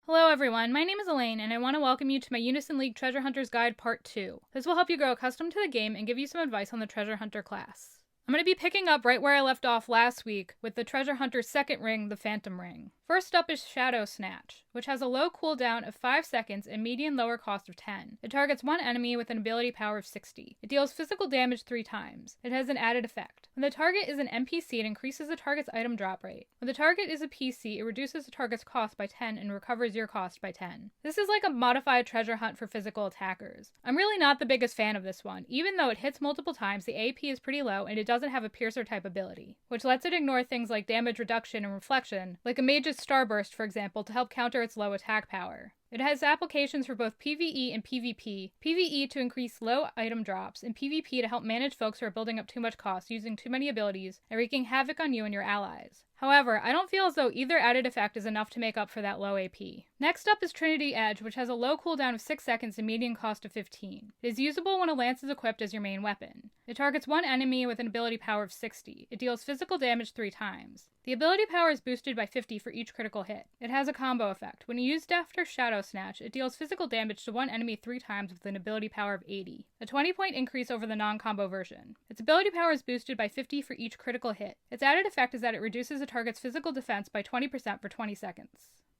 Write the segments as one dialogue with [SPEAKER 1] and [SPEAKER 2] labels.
[SPEAKER 1] Hello everyone, my name is Elaine, and I want to welcome you to my Unison League Treasure Hunters Guide Part 2. This will help you grow accustomed to the game and give you some advice on the Treasure Hunter class. I'm going to be picking up right where I left off last week with the Treasure Hunter's second ring, the Phantom Ring. First up is Shadow Snatch, which has a low cooldown of 5 seconds and median lower cost of 10. It targets one enemy with an ability power of 60. It deals physical damage 3 times. It has an added effect. When the target is an NPC, it increases the target's item drop rate. When the target is a PC, it reduces the target's cost by 10 and recovers your cost by 10. This is like a modified treasure hunt for physical attackers. I'm really not the biggest fan of this one. Even though it hits multiple times, the AP is pretty low and it doesn't have a piercer type ability, which lets it ignore things like damage reduction and reflection, like a mage's starburst for example, to help counter its low attack power. It has applications for both PvE and PvP. PvE to increase low item drops, and PvP to help manage folks who are building up too much cost, using too many abilities, and wreaking havoc on you and your allies. However, I don't feel as though either added effect is enough to make up for that low AP. Next up is Trinity Edge, which has a low cooldown of 6 seconds and median cost of 15. It is usable when a lance is equipped as your main weapon. It targets one enemy with an ability power of 60. It deals physical damage 3 times. The ability power is boosted by 50 for each critical hit. It has a combo effect. When used after Shadow Snatch, it deals physical damage to one enemy 3 times with an ability power of 80. A 20-point increase over the non-combo version. Its ability power is boosted by 50 for each critical hit. Its added effect is that it reduces the target's physical defense by 20% for 20 seconds.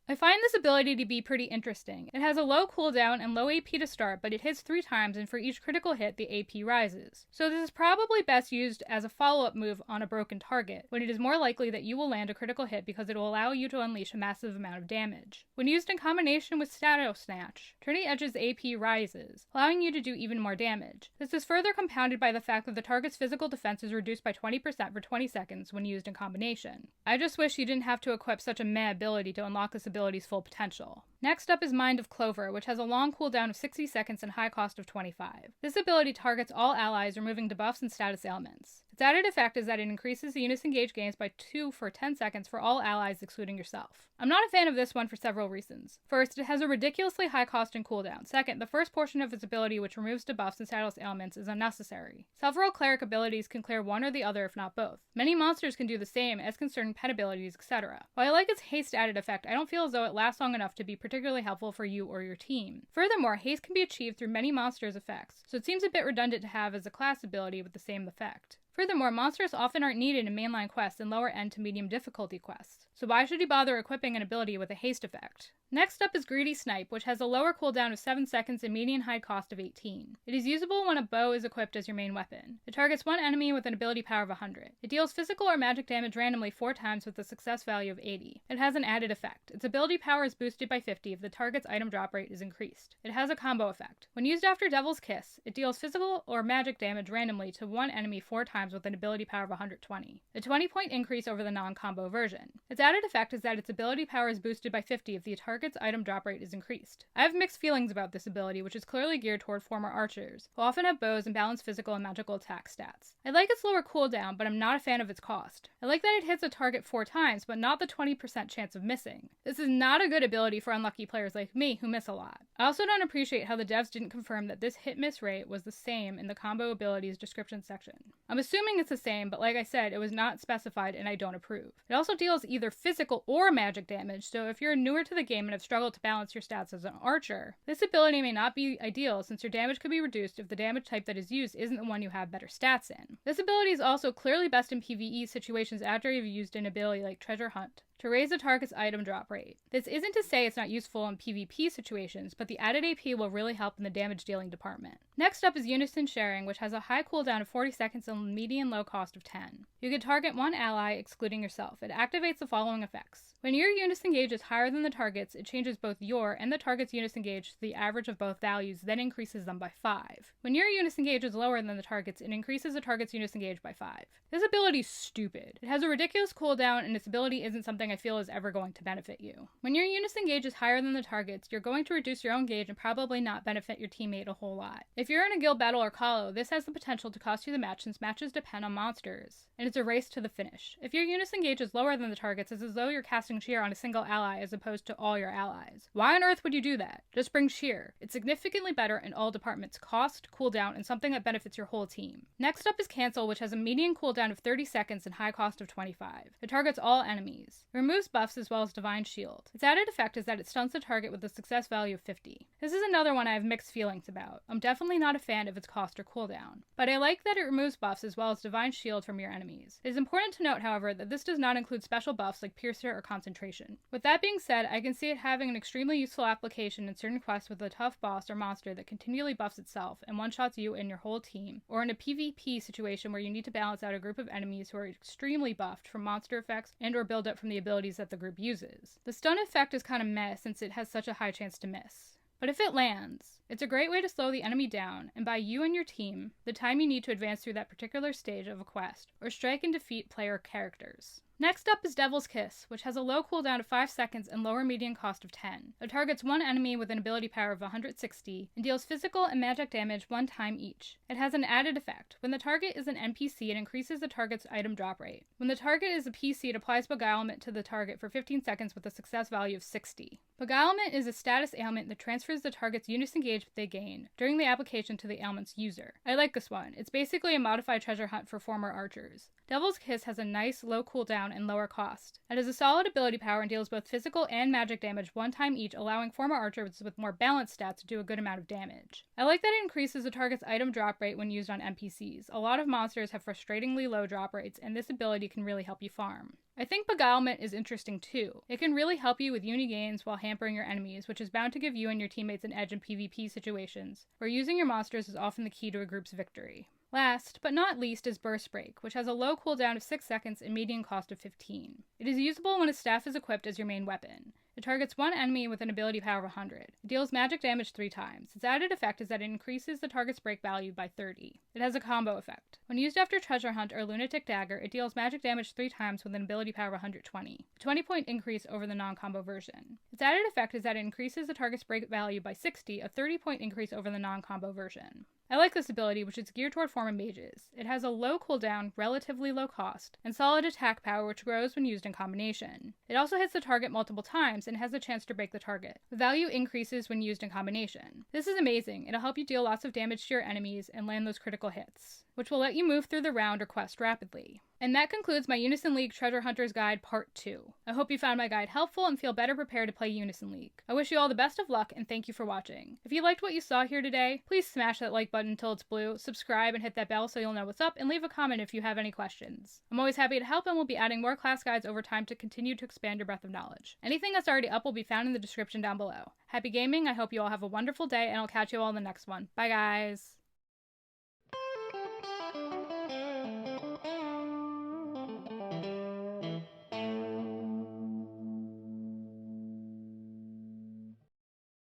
[SPEAKER 1] I find this ability to be pretty interesting. It has a low cooldown and low AP to start, but it hits 3 times, and for each critical hit, the AP rises. So this is probably best used as a follow-up move on a broken target, when it is more likely that you will land a critical hit because it will allow you to unleash a massive amount of damage. When used in combination with Shadow Snatch, Trinity Edge's AP rises, allowing you to do even more damage. This is further compounded by the fact that the target's physical defense is reduced by 20% for 20 seconds when used in combination. I just wish you didn't have to equip such a meh ability to unlock this ability's full potential. Next up is Mind of Clover, which has a long cooldown of 60 seconds and high cost of 25. This ability targets all allies, removing debuffs and status ailments. Its added effect is that it increases the Unison Gauge gains by 2 for 10 seconds for all allies excluding yourself. I'm not a fan of this one for several reasons. First, it has a ridiculously high cost and cooldown. Second, the first portion of its ability, which removes debuffs and status ailments, is unnecessary. Several cleric abilities can clear one or the other if not both. Many monsters can do the same, as can certain pet abilities, etc. While I like its haste added effect, I don't feel as though it lasts long enough to be particularly helpful for you or your team. Furthermore, haste can be achieved through many monsters' effects, so it seems a bit redundant to have as a class ability with the same effect. Furthermore, monsters often aren't needed in mainline quests and lower end to medium difficulty quests, so why should you bother equipping an ability with a haste effect? Next up is Greedy Snipe, which has a lower cooldown of 7 seconds and median high cost of 18. It is usable when a bow is equipped as your main weapon. It targets one enemy with an ability power of 100. It deals physical or magic damage randomly 4 times with a success value of 80. It has an added effect. Its ability power is boosted by 50 if the target's item drop rate is increased. It has a combo effect. When used after Devil's Kiss, it deals physical or magic damage randomly to one enemy 4 times with an ability power of 120. A 20-point increase over the non-combo version. Its added effect is that its ability power is boosted by 50 if the target's item drop rate is increased. I have mixed feelings about this ability, which is clearly geared toward former archers, who often have bows and balanced physical and magical attack stats. I like its lower cooldown, but I'm not a fan of its cost. I like that it hits a target 4 times, but not the 20% chance of missing. This is not a good ability for unlucky players like me who miss a lot. I also don't appreciate how the devs didn't confirm that this hit-miss rate was the same in the combo abilities description section. I'm assuming it's the same, but like I said, it was not specified and I don't approve. It also deals either physical or magic damage, so if you're newer to the game and have struggled to balance your stats as an archer, this ability may not be ideal since your damage could be reduced if the damage type that is used isn't the one you have better stats in. This ability is also clearly best in PvE situations after you've used an ability like Treasure Hunt to raise the target's item drop rate. This isn't to say it's not useful in PvP situations, but the added AP will really help in the damage dealing department. Next up is Unison Sharing, which has a high cooldown of 40 seconds and median low cost of 10. You can target one ally, excluding yourself. It activates the following effects. When your Unison Gauge is higher than the target's, it changes both your and the target's Unison Gauge to the average of both values, then increases them by 5. When your Unison Gauge is lower than the target's, it increases the target's Unison Gauge by 5. This ability is stupid. It has a ridiculous cooldown, and its ability isn't something I feel is ever going to benefit you. When your Unison Gauge is higher than the target's, you're going to reduce your own gauge and probably not benefit your teammate a whole lot. If you're in a guild battle or colo, this has the potential to cost you the match since matches depend on monsters, and it's a race to the finish. If your Unison Gauge is lower than the target's, it's as though you're casting shear on a single ally as opposed to all your allies. Why on earth would you do that? Just bring shear. It's significantly better in all departments: cost, cooldown, and something that benefits your whole team. Next up is Cancel, which has a median cooldown of 30 seconds and high cost of 25. It targets all enemies. It removes buffs as well as Divine Shield. Its added effect is that it stuns the target with a success value of 50. This is another one I have mixed feelings about. I'm definitely not a fan of its cost or cooldown, but I like that it removes buffs as well as Divine Shield from your enemies. It is important to note, however, that this does not include special buffs like Piercer or Concentration. With that being said, I can see it having an extremely useful application in certain quests with a tough boss or monster that continually buffs itself and one-shots you and your whole team, or in a PvP situation where you need to balance out a group of enemies who are extremely buffed from monster effects and or build up from the abilities that the group uses. The stun effect is kind of meh since it has such a high chance to miss. But if it lands, it's a great way to slow the enemy down and buy you and your team the time you need to advance through that particular stage of a quest, or strike and defeat player characters. Next up is Devil's Kiss, which has a low cooldown of 5 seconds and lower median cost of 10. It targets one enemy with an ability power of 160 and deals physical and magic damage 1 time each. It has an added effect. When the target is an NPC, it increases the target's item drop rate. When the target is a PC, it applies Beguilement to the target for 15 seconds with a success value of 60. Beguilement is a status ailment that transfers the target's Unison gauge they gain during the application to the ailment's user. I like this one. It's basically a modified treasure hunt for former archers. Devil's Kiss has a nice low cooldown and lower cost. It has a solid ability power and deals both physical and magic damage 1 time each, allowing former archers with more balanced stats to do a good amount of damage. I like that it increases the target's item drop rate when used on NPCs. A lot of monsters have frustratingly low drop rates, and this ability can really help you farm. I think Beguilement is interesting too. It can really help you with uni gains while hampering your enemies, which is bound to give you and your teammates an edge in PvP situations, where using your monsters is often the key to a group's victory. Last, but not least, is Burst Break, which has a low cooldown of 6 seconds and median cost of 15. It is usable when a staff is equipped as your main weapon. It targets one enemy with an ability power of 100. It deals magic damage 3 times. Its added effect is that it increases the target's break value by 30. It has a combo effect. When used after Treasure Hunt or Lunatic Dagger, it deals magic damage 3 times with an ability power of 120. A 20-point increase over the non-combo version. Its added effect is that it increases the target's break value by 60, a 30-point increase over the non-combo version. I like this ability, which is geared toward former mages. It has a low cooldown, relatively low cost, and solid attack power which grows when used in combination. It also hits the target multiple times and has a chance to break the target. The value increases when used in combination. This is amazing. It'll help you deal lots of damage to your enemies and land those critical hits, which will let you move through the round or quest rapidly. And that concludes my Unison League Treasure Hunters Guide Part 2. I hope you found my guide helpful and feel better prepared to play Unison League. I wish you all the best of luck and thank you for watching. If you liked what you saw here today, please smash that like button until it's blue, subscribe and hit that bell so you'll know what's up, and leave a comment if you have any questions. I'm always happy to help and we'll be adding more class guides over time to continue to expand your breadth of knowledge. Anything that's already up will be found in the description down below. Happy gaming, I hope you all have a wonderful day, and I'll catch you all in the next one. Bye guys!